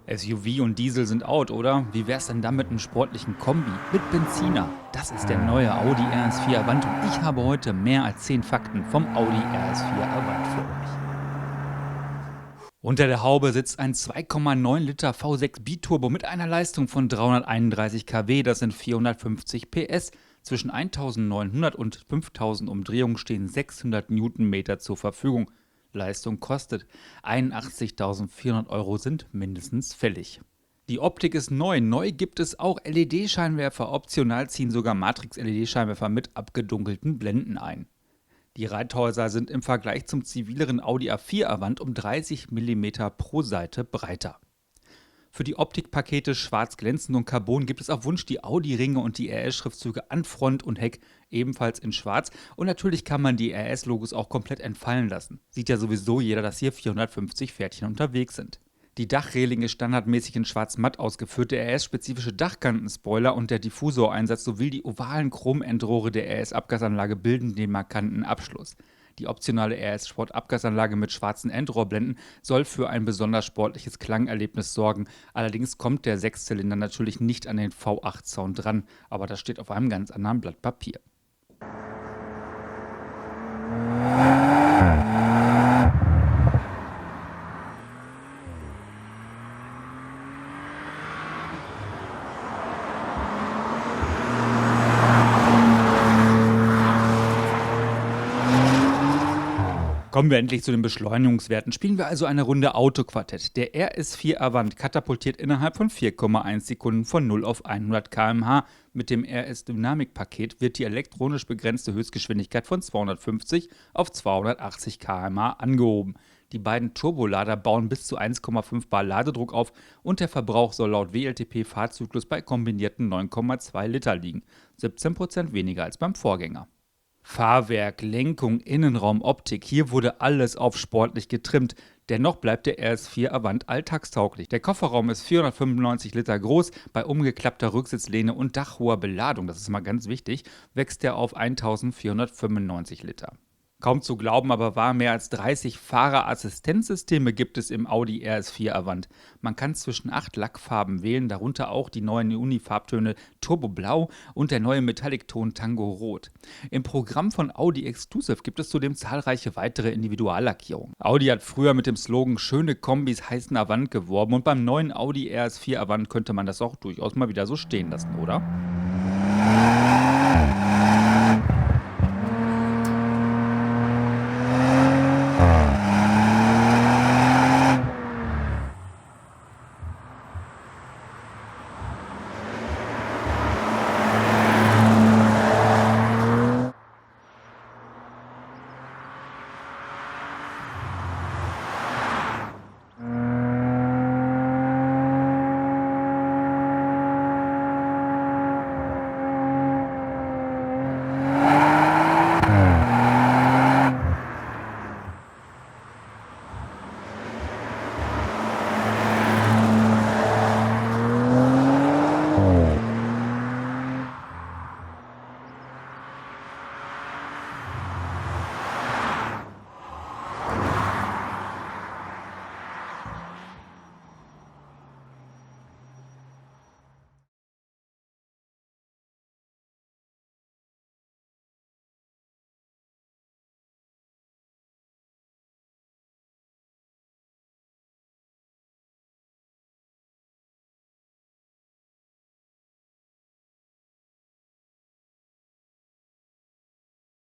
SUV und Diesel sind out, oder? Wie wär's denn dann mit einem sportlichen Kombi mit Benziner? Das ist der neue Audi RS4 Avant und ich habe heute mehr als 10 Fakten vom Audi RS4 Avant für euch. Unter der Haube sitzt ein 2,9 Liter V6 Biturbo mit einer Leistung von 331 kW, das sind 450 PS. Zwischen 1900 und 5000 Umdrehungen stehen 600 Newtonmeter zur Verfügung. Leistung kostet 81.400 Euro sind mindestens fällig. Die Optik ist neu. Neu gibt es auch LED-Scheinwerfer. Optional ziehen sogar Matrix-LED-Scheinwerfer mit abgedunkelten Blenden ein. Die Reithäuser sind im Vergleich zum zivileren Audi A4 Avant um 30 mm pro Seite breiter. Für die Optikpakete Schwarz glänzend und Carbon gibt es auf Wunsch die Audi-Ringe und die RS-Schriftzüge an Front und Heck ebenfalls in Schwarz. Und natürlich kann man die RS-Logos auch komplett entfallen lassen. Sieht ja sowieso jeder, dass hier 450 Pferdchen unterwegs sind. Die Dachreling ist standardmäßig in schwarz-matt ausgeführt, der RS-spezifische Dachkantenspoiler und der Diffusoreinsatz sowie die ovalen Chromendrohre der RS-Abgasanlage bilden den markanten Abschluss. Die optionale RS-Sport-Abgasanlage mit schwarzen Endrohrblenden soll für ein besonders sportliches Klangerlebnis sorgen. Allerdings kommt der Sechszylinder natürlich nicht an den V8-Sound dran, aber das steht auf einem ganz anderen Blatt Papier. Kommen wir endlich zu den Beschleunigungswerten. Spielen wir also eine Runde Autoquartett. Der RS4 Avant katapultiert innerhalb von 4,1 Sekunden von 0 auf 100 km/h. Mit dem RS-Dynamik-Paket wird die elektronisch begrenzte Höchstgeschwindigkeit von 250 auf 280 km/h angehoben. Die beiden Turbolader bauen bis zu 1,5 bar Ladedruck auf und der Verbrauch soll laut WLTP-Fahrzyklus bei kombinierten 9,2 Liter liegen. 17% weniger als beim Vorgänger. Fahrwerk, Lenkung, Innenraum, Optik, hier wurde alles auf sportlich getrimmt. Dennoch bleibt der RS4 Avant alltagstauglich. Der Kofferraum ist 495 Liter groß, bei umgeklappter Rücksitzlehne und dachhoher Beladung, das ist mal ganz wichtig, wächst er auf 1495 Liter. Kaum zu glauben, aber wahr, mehr als 30 Fahrerassistenzsysteme gibt es im Audi RS4 Avant. Man kann zwischen 8 Lackfarben wählen, darunter auch die neuen Uni-Farbtöne Turbo Blau und der neue Metallic-Ton Tango Rot. Im Programm von Audi Exclusive gibt es zudem zahlreiche weitere Individuallackierungen. Audi hat früher mit dem Slogan „Schöne Kombis heißen Avant" geworben und beim neuen Audi RS4 Avant könnte man das auch durchaus mal wieder so stehen lassen, oder?